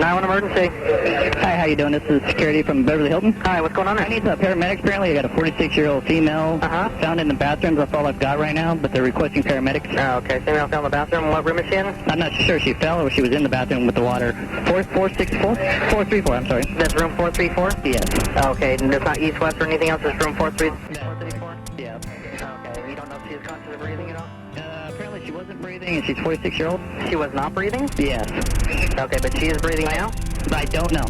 911 emergency. Hi, how you doing? This is security from Beverly Hilton. Hi, what's going on there? I need paramedics. Apparently, I got a 46-year-old female found in the bathrooms. That's all I've got right now, but they're requesting paramedics. Oh, okay. Female fell in the bathroom. What room is she in? I'm not sure if she fell or she was in the bathroom with the water. 434, I'm sorry. That's room 434? Yes. Okay, and there's not east, west, or anything else? It's room 434? Yeah. Okay, you don't know if she's conscious of breathing at all? Apparently, she wasn't breathing, and she's 46-year-old. She was not breathing? Yes. Okay, but she is breathing now? I don't know.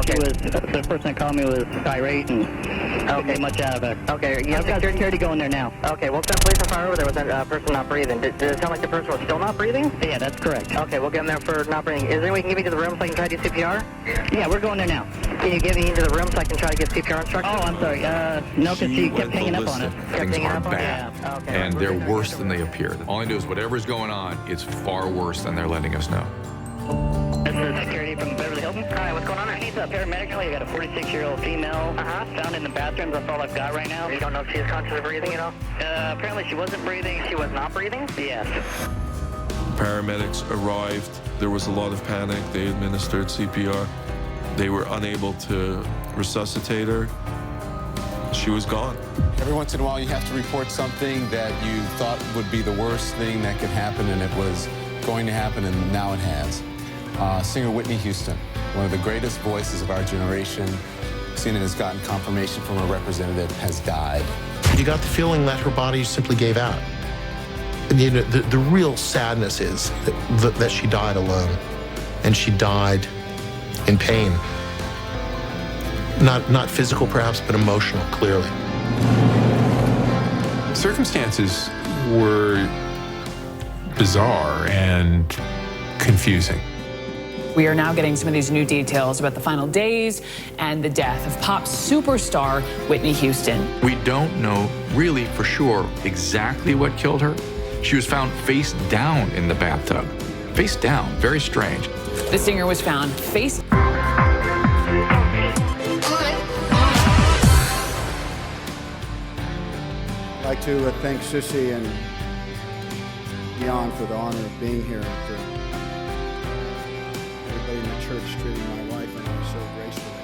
Okay. The person that called me was irate and didn't get much out of it. Okay, you I've got security going there now. Okay, we'll send police and fire over there with that person not breathing. Did it sound like the person was still not breathing? Yeah, that's correct. Okay, we'll get them there for not breathing. Is there any way you can get me to the room so I can try to do CPR? Yeah, we're going there now. Can you get me into the room so I can try to get CPR instructions? Oh, I'm sorry. No, because she kept hanging up on us. Things are bad, Yeah. Okay. and they're worse than they appear. All I do is whatever's going on, it's far worse than they're letting us know. This is security from Beverly Hilton. Hi, what's going on there? I need paramedics. I got a 46-year-old female found in the bathrooms. That's all I've got right now. You don't know if she's conscious of breathing at all? Apparently, she wasn't breathing. She was not breathing? Yes. Paramedics arrived. There was a lot of panic. They administered CPR. They were unable to resuscitate her. She was gone. Every once in a while, you have to report something that you thought would be the worst thing that could happen, and it was going to happen, and now it has. Singer Whitney Houston, one of the greatest voices of our generation, Christina has gotten confirmation from a representative, has died. You got the feeling that her body simply gave out. And, you know, the real sadness is that she died alone, and she died in pain. Not physical, perhaps, but emotional, clearly. Circumstances were bizarre and confusing. We are now getting some of these new details about the final days and the death of pop superstar Whitney Houston. We don't know really for sure exactly what killed her. She was found face down in the bathtub. Face down, very strange. The singer was found face. I'd like to thank Sissy and Dion for the honor of being here, and for everybody in the church treating my wife and I so gracefully.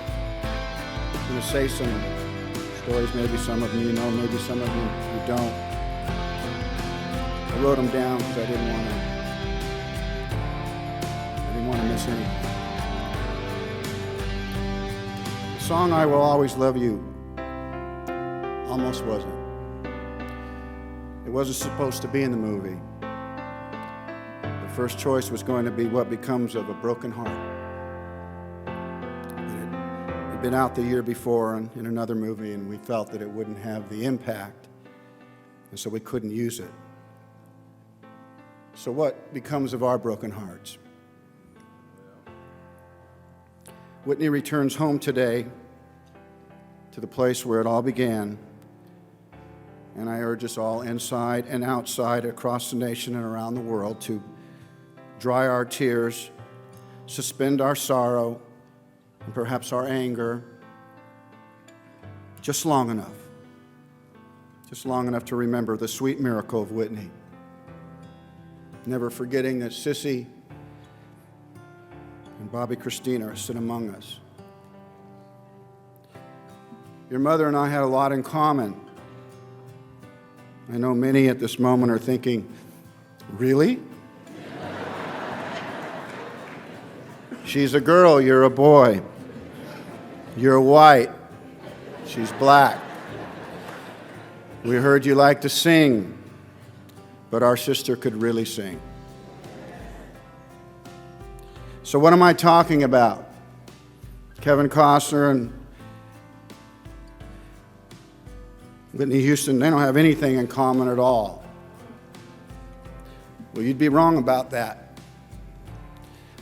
I'm going to say some stories, maybe some of them you know, maybe some of them you don't. I wrote them down because I didn't want to miss anything. The song "I Will Always Love You" almost wasn't. It wasn't supposed to be in the movie. The first choice was going to be "What Becomes of a Broken Heart." It had been out the year before in another movie, and we felt that it wouldn't have the impact, and so we couldn't use it. So what becomes of our broken hearts? Whitney returns home today to the place where it all began. And I urge us all, inside and outside, across the nation and around the world, to dry our tears, suspend our sorrow, and perhaps our anger, just long enough to remember the sweet miracle of Whitney. Never forgetting that Sissy and Bobby Christina sit among us. Your mother and I had a lot in common. I know many at this moment are thinking, really? She's a girl, you're a boy. You're white, she's black. We heard you like to sing, but our sister could really sing. So what am I talking about? Kevin Costner and Whitney Houston, they don't have anything in common at all. Well, you'd be wrong about that.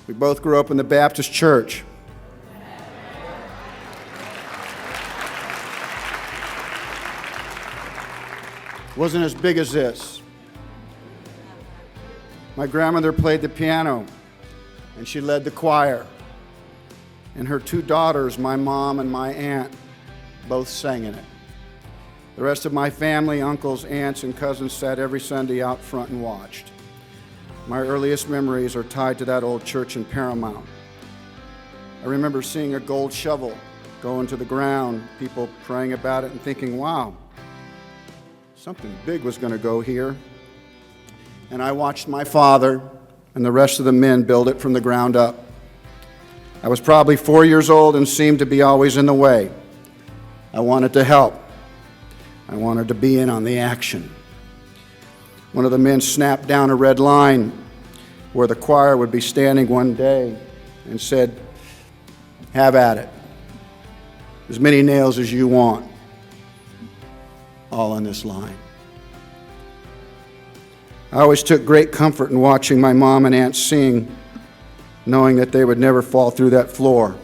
We both grew up in the Baptist church. Wasn't as big as this. My grandmother played the piano, and she led the choir. And her two daughters, my mom and my aunt, both sang in it. The rest of my family, uncles, aunts, and cousins sat every Sunday out front and watched. My earliest memories are tied to that old church in Paramount. I remember seeing a gold shovel go into the ground, people praying about it and thinking, wow, something big was going to go here. And I watched my father and the rest of the men build it from the ground up. I was probably 4 years old and seemed to be always in the way. I wanted to help. I wanted to be in on the action. One of the men snapped down a red line where the choir would be standing one day and said, "Have at it. As many nails as you want, all on this line." I always took great comfort in watching my mom and aunt sing, knowing that they would never fall through that floor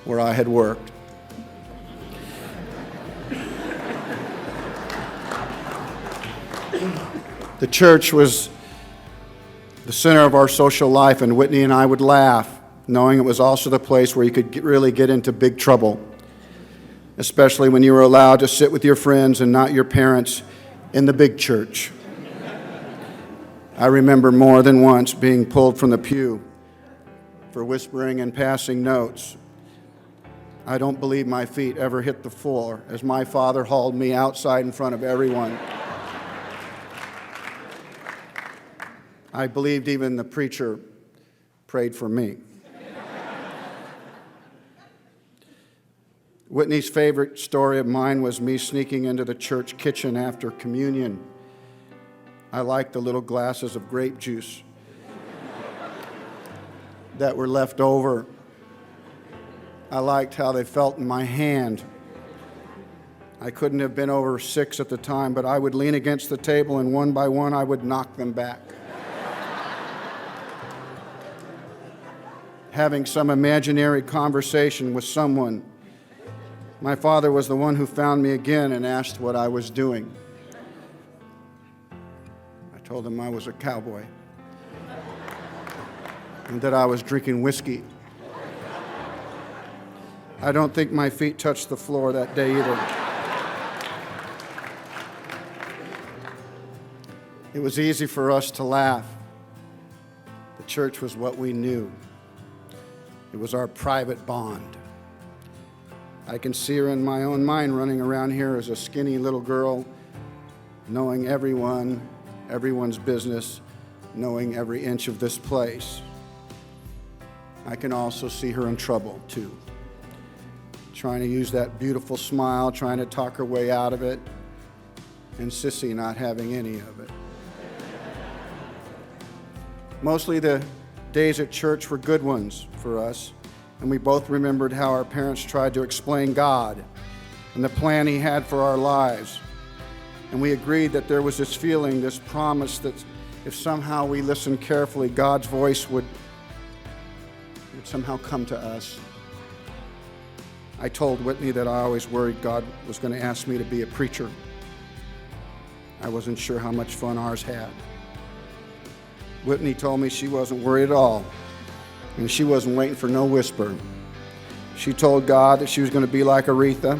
where I had worked. The church was the center of our social life, and Whitney and I would laugh, knowing it was also the place where you could really get into big trouble, especially when you were allowed to sit with your friends and not your parents in the big church. I remember more than once being pulled from the pew for whispering and passing notes. I don't believe my feet ever hit the floor as my father hauled me outside in front of everyone. I believed even the preacher prayed for me. Whitney's favorite story of mine was me sneaking into the church kitchen after communion. I liked the little glasses of grape juice that were left over. I liked how they felt in my hand. I couldn't have been over 6 at the time, but I would lean against the table and one by one I would knock them back. Having some imaginary conversation with someone. My father was the one who found me again and asked what I was doing. I told him I was a cowboy and that I was drinking whiskey. I don't think my feet touched the floor that day either. It was easy for us to laugh. The church was what we knew. It was our private bond. I can see her in my own mind running around here as a skinny little girl, knowing everyone's business, knowing every inch of this place. I can also see her in trouble, too. Trying to use that beautiful smile, trying to talk her way out of it, and Sissy not having any of it. Mostly the days at church were good ones for us, and we both remembered how our parents tried to explain God and the plan He had for our lives. And we agreed that there was this feeling, this promise that if somehow we listened carefully, God's voice would somehow come to us. I told Whitney that I always worried God was going to ask me to be a preacher. I wasn't sure how much fun ours had. Whitney told me she wasn't worried at all, and she wasn't waiting for no whisper. She told God that she was going to be like Aretha,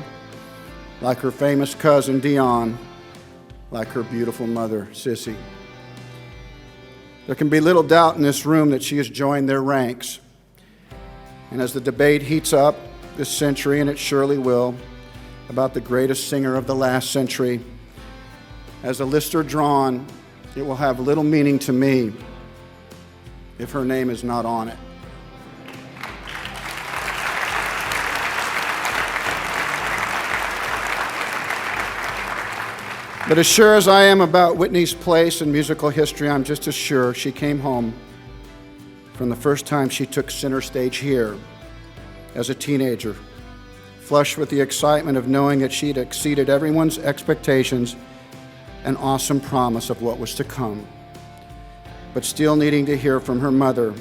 like her famous cousin Dion, like her beautiful mother Sissy. There can be little doubt in this room that she has joined their ranks. And as the debate heats up this century, and it surely will, about the greatest singer of the last century, as a list are drawn, it will have little meaning to me if her name is not on it. But as sure as I am about Whitney's place in musical history, I'm just as sure she came home from the first time she took center stage here as a teenager, flushed with the excitement of knowing that she'd exceeded everyone's expectations and awesome promise of what was to come, but still needing to hear from her mother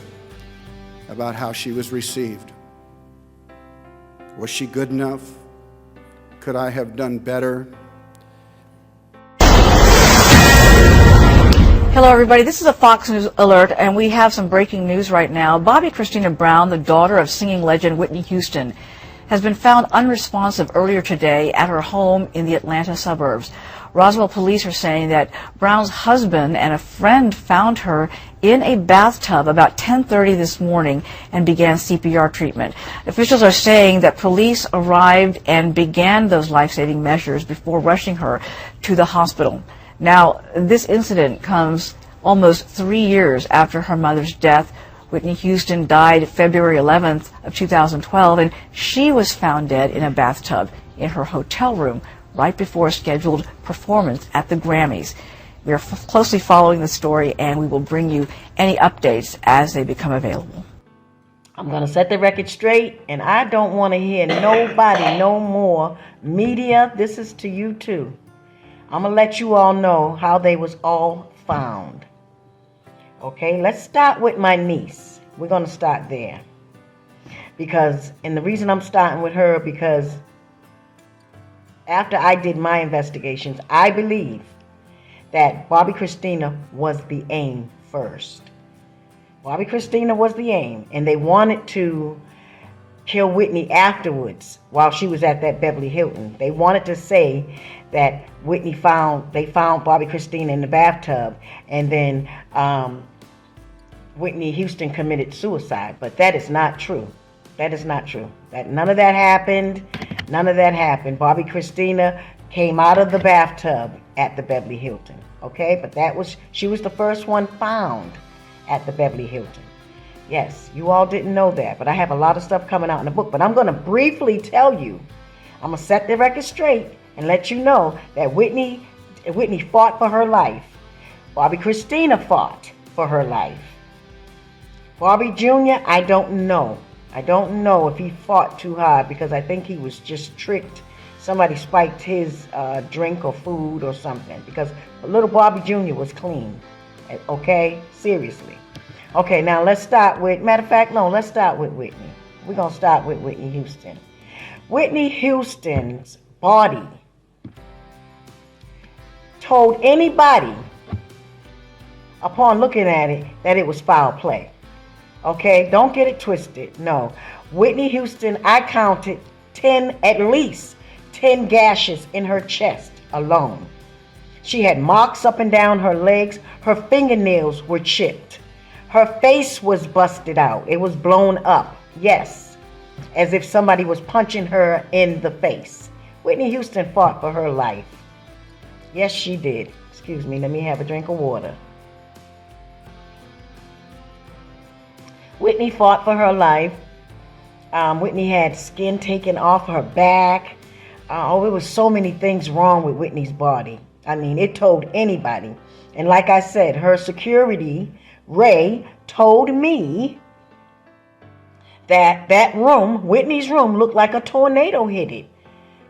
about how she was received. Was she good enough? Could I have done better? Hello, everybody. This is a Fox News alert, and we have some breaking news right now. Bobby Christina Brown, the daughter of singing legend Whitney Houston, has been found unresponsive earlier today at her home in the Atlanta suburbs. Roswell police are saying that Brown's husband and a friend found her in a bathtub about 10:30 this morning and began CPR treatment. Officials are saying that police arrived and began those life-saving measures before rushing her to the hospital. Now, this incident comes almost 3 years after her mother's death. Whitney Houston died February 11th of 2012, and she was found dead in a bathtub in her hotel room right before a scheduled performance at the Grammys. We are closely following the story, and we will bring you any updates as they become available. I'm going to set the record straight, and I don't want to hear nobody no more. Media, this is to you too. I'm going to let you all know how they was all found. Okay, let's start with my niece. We're going to start there. And the reason I'm starting with her, because after I did my investigations, I believe that Bobby Christina was the aim first. Bobby Christina was the aim, and they wanted to kill Whitney afterwards while she was at that Beverly Hilton. They wanted to say that they found Bobby Christina in the bathtub, and then Whitney Houston committed suicide. But that is not true. That is not true. None of that happened. None of that happened. Bobby Christina came out of the bathtub at the Beverly Hilton. Okay, but she was the first one found at the Beverly Hilton. Yes, you all didn't know that, but I have a lot of stuff coming out in the book. But I'm going to briefly tell you, I'm going to set the record straight and let you know that Whitney fought for her life. Bobby Christina fought for her life. Bobby Jr., I don't know. I don't know if he fought too hard, because I think he was just tricked. Somebody spiked his drink or food or something, because little Bobby Jr. was clean. Okay? Seriously. Okay, now let's start with, let's start with Whitney. We're going to start with Whitney Houston. Whitney Houston's body told anybody, upon looking at it, that it was foul play. Okay, don't get it twisted. No. Whitney Houston, I counted at least 10 gashes in her chest alone. She had marks up and down her legs. Her fingernails were chipped. Her face was busted out. It was blown up. Yes, as if somebody was punching her in the face. Whitney Houston fought for her life. Yes, she did. Excuse me, let me have a drink of water. Whitney fought for her life. Whitney had skin taken off her back. There was so many things wrong with Whitney's body. I mean, it told anybody. And like I said, her security, Ray, told me that room, Whitney's room, looked like a tornado hit it.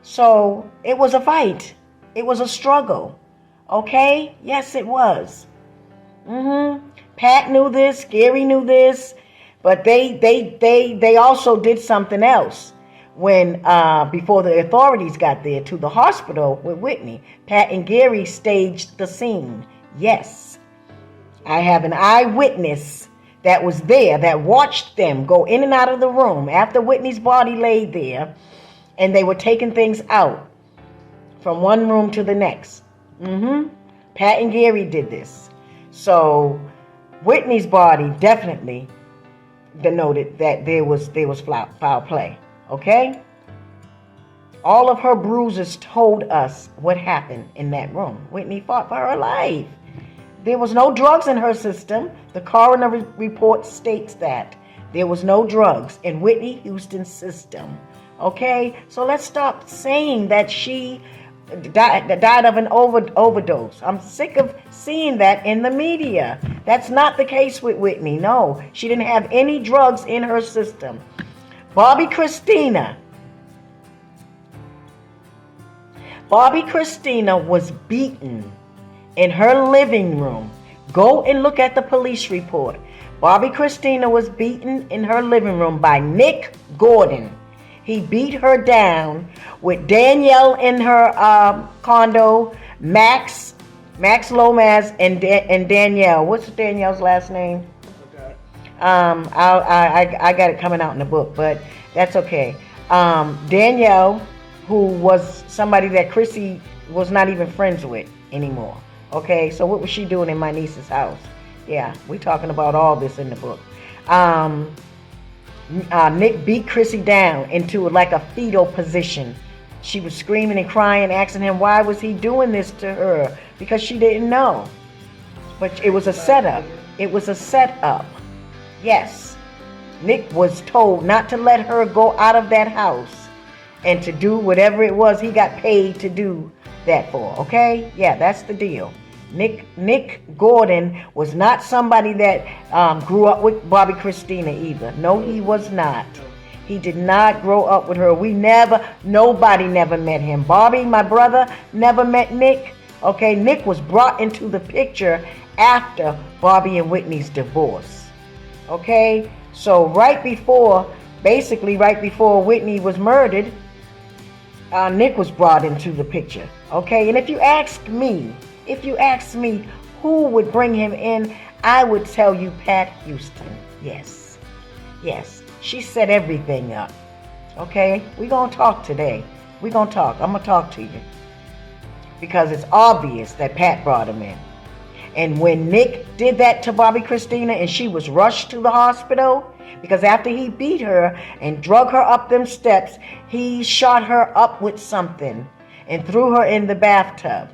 So it was a fight. It was a struggle. Okay? Yes, it was. Pat knew this. Gary knew this. But they also did something else when before the authorities got there to the hospital with Whitney. Pat and Gary staged the scene. Yes, I have an eyewitness that was there that watched them go in and out of the room after Whitney's body laid there, and they were taking things out from one room to the next. Pat and Gary did this. So Whitney's body definitely denoted that there was foul play. Okay? All of her bruises told us what happened in that room. Whitney fought for her life. There was no drugs in her system. The coroner report states that there was no drugs in Whitney Houston's system. Okay? So let's stop saying that she died of an overdose. I'm sick of seeing that in the media. That's not the case with Whitney. No, she didn't have any drugs in her system. Bobby Christina was beaten in her living room. Go and look at the police report. Bobby Christina was beaten in her living room by Nick Gordon. He beat her down with Danielle in her condo, Max Lomas, and Danielle. What's Danielle's last name? Okay. I got it coming out in the book, but that's okay. Danielle, who was somebody that Chrissy was not even friends with anymore. Okay, so what was she doing in my niece's house? Yeah, we're talking about all this in the book. Nick beat Chrissy down into like a fetal position. She was screaming and crying, asking him why was he doing this to her, because she didn't know. But it was a setup. It was a setup. Yes. Nick was told not to let her go out of that house and to do whatever it was he got paid to do that for. Okay? Yeah, that's the deal. Nick Gordon was not somebody that grew up with Bobby Christina either. No, he was not. He did not grow up with her. Nobody never met him. Bobby, my brother, never met Nick. Okay, Nick was brought into the picture after Bobby and Whitney's divorce. Okay, so right before Whitney was murdered, Nick was brought into the picture. Okay, and if you ask me who would bring him in, I would tell you Pat Houston. Yes. She set everything up. Okay, we're going to talk today. We're going to talk. I'm going to talk to you. Because it's obvious that Pat brought him in. And when Nick did that to Bobby Christina and she was rushed to the hospital, because after he beat her and drug her up them steps, he shot her up with something and threw her in the bathtub.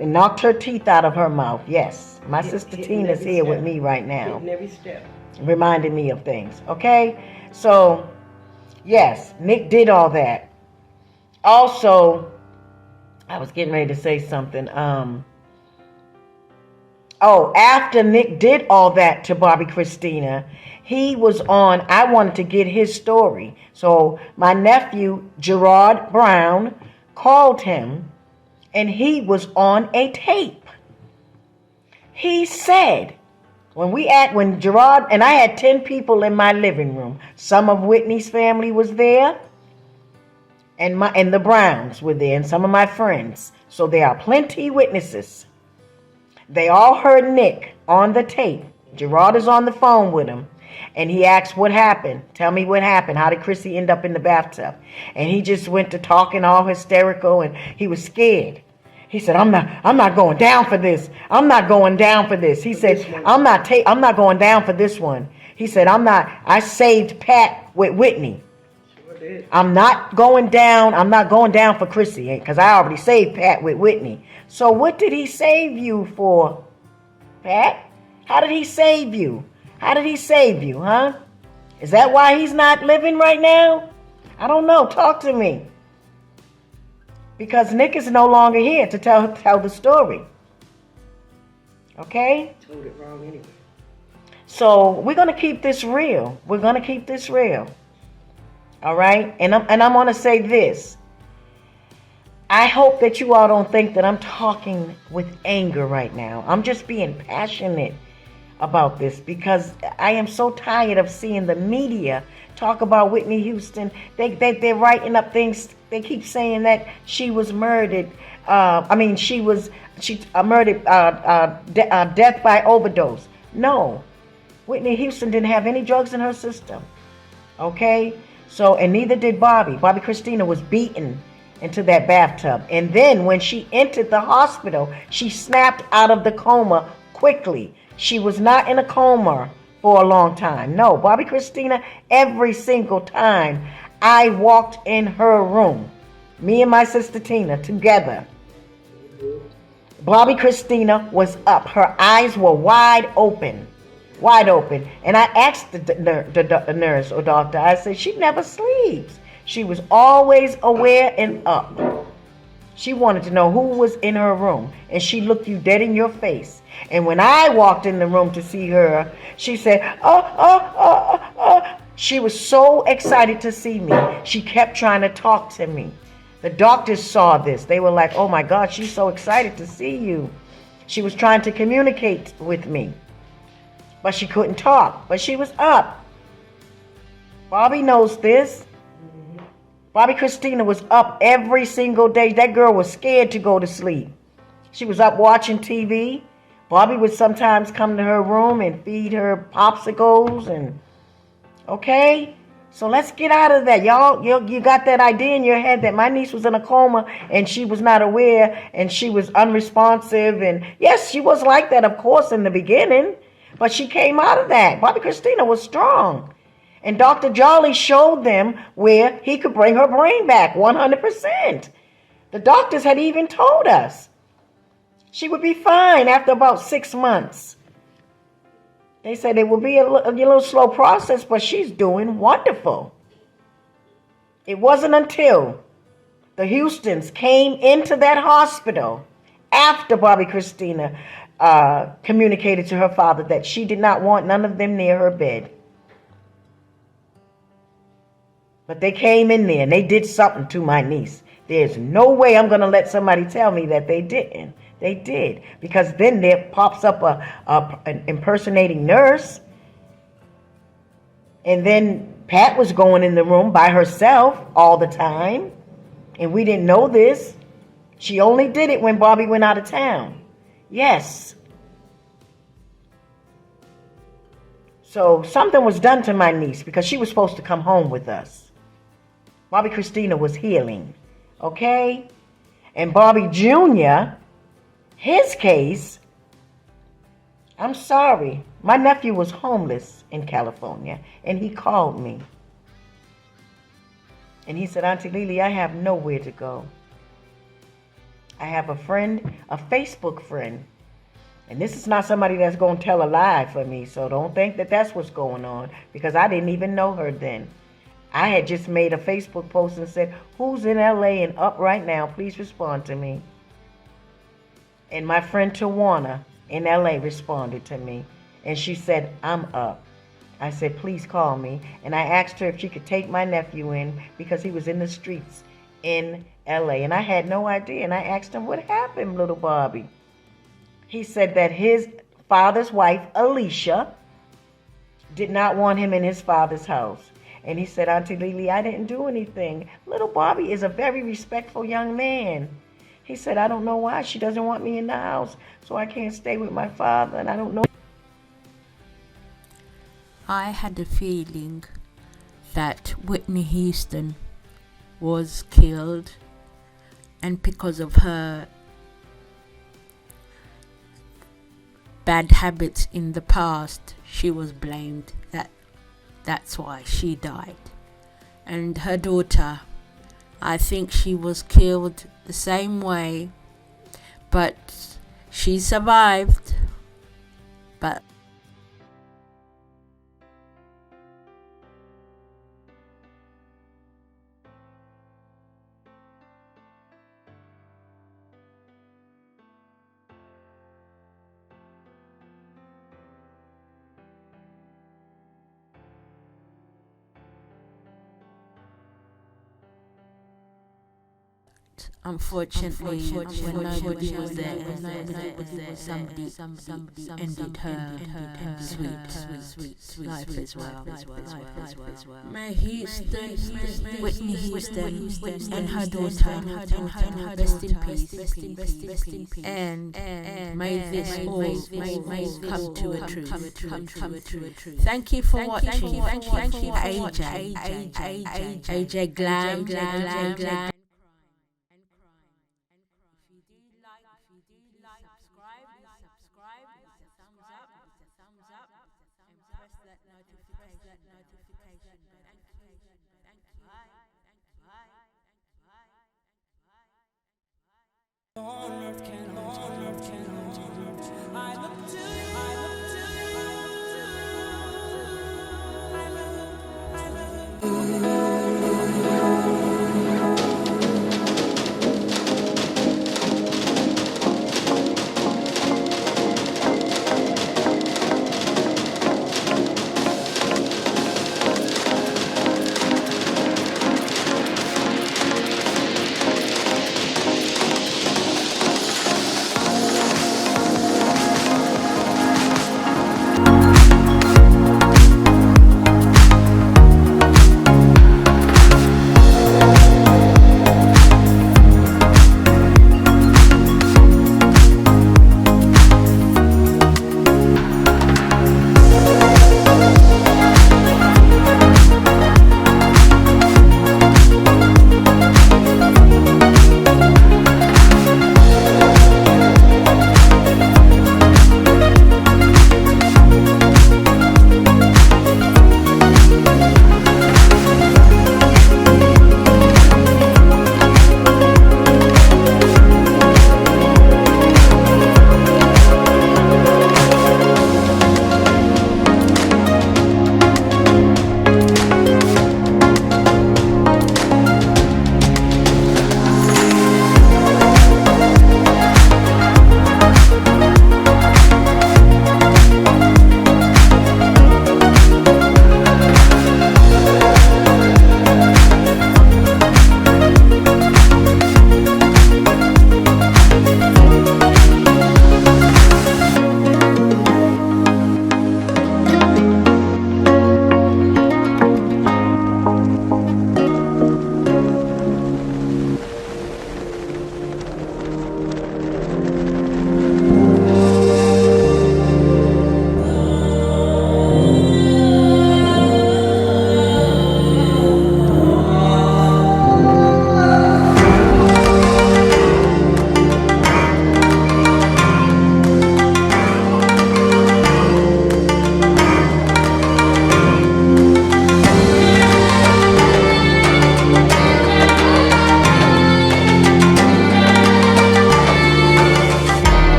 And knocked her teeth out of her mouth. Yes. My sister Tina's here with me right now. Every step. Reminding me of things. Okay? So, yes, Nick did all that. Also, I was getting ready to say something. After Nick did all that to Bobby Christina, he was on, I wanted to get his story. So my nephew, Gerard Brown, called him, and he was on a tape. He said, when Gerard, and I had 10 people in my living room. Some of Whitney's family was there, and the Browns were there, and some of my friends. So there are plenty witnesses. They all heard Nick on the tape. Gerard is on the phone with him. And he asked, what happened? Tell me what happened. How did Chrissy end up in the bathtub? And he just went to talking all hysterical, and he was scared. He said, I'm not going down for this. I'm not going down for this. He said, I'm not going down for this one. He said, I saved Pat with Whitney. I'm not going down for Chrissy, because I already saved Pat with Whitney. So what did he save you for, Pat? How did he save you? How did he save you, huh? Is that why he's not living right now? I don't know. Talk to me. Because Nick is no longer here to tell the story. Okay? Told it wrong anyway. So we're going to keep this real. We're going to keep this real. All right? And I'm going to say this. I hope that you all don't think that I'm talking with anger right now. I'm just being passionate about this because I am so tired of seeing the media talk about Whitney Houston. They're writing up things. They keep saying that she was murdered. She murdered, death by overdose. No, Whitney Houston didn't have any drugs in her system. Okay, so and neither did Bobby. Bobby Christina was beaten into that bathtub, and then when she entered the hospital, she snapped out of the coma quickly. She was not in a coma for a long time. No, Bobby Christina, every single time I walked in her room, me and my sister Tina together, Bobby Christina was up. Her eyes were wide open. And I asked the nurse or doctor, I said, she never sleeps. She was always aware and up. She wanted to know who was in her room, and she looked you dead in your face. And when I walked in the room to see her, she said, She was so excited to see me. She kept trying to talk to me. The doctors saw this. They were like, oh my God, she's so excited to see you. She was trying to communicate with me, but she couldn't talk, but she was up. Bobby knows this. Bobby Christina was up every single day. That girl was scared to go to sleep. She was up watching TV. Bobby would sometimes come to her room and feed her popsicles and, okay? So let's get out of that. Y'all, you got that idea in your head that my niece was in a coma and she was not aware and she was unresponsive. And yes, she was like that, of course, in the beginning. But she came out of that. Bobby Christina was strong. And Dr. Jolly showed them where he could bring her brain back 100%. The doctors had even told us she would be fine after about 6 months. They said it will be a little slow process, but she's doing wonderful. It wasn't until the Houstons came into that hospital after Bobby Christina communicated to her father that she did not want none of them near her bed. But they came in there and they did something to my niece. There's no way I'm going to let somebody tell me that they didn't. They did. Because then there pops up an impersonating nurse. And then Pat was going in the room by herself all the time. And we didn't know this. She only did it when Bobby went out of town. Yes. So something was done to my niece because she was supposed to come home with us. Bobby Christina was healing. Okay? And Bobby Jr., his case, I'm sorry. My nephew was homeless in California, and he called me. And he said, Auntie Lily, I have nowhere to go. I have a friend, a Facebook friend. And this is not somebody that's going to tell a lie for me, so don't think that that's what's going on, because I didn't even know her then. I had just made a Facebook post and said, who's in LA and up right now? Please respond to me. And my friend Tawana in LA responded to me. And she said, I'm up. I said, please call me. And I asked her if she could take my nephew in because he was in the streets in LA. And I had no idea. And I asked him, what happened, little Bobby? He said that his father's wife, Alicia, did not want him in his father's house. And he said, Auntie Lily, I didn't do anything. Little Bobby is a very respectful young man. He said, I don't know why she doesn't want me in the house, so I can't stay with my father, and I don't know. I had a feeling that Whitney Houston was killed, and because of her bad habits in the past, she was blamed. That's why she died. And her daughter, I think she was killed the same way, but she survived. But unfortunately, when nobody was there, somebody ended her sweet life as well. May Houston, Whitney Houston, and her daughter, rest in peace, and may this all come to a truth. Thank you for watching. AJ Glam. On earth can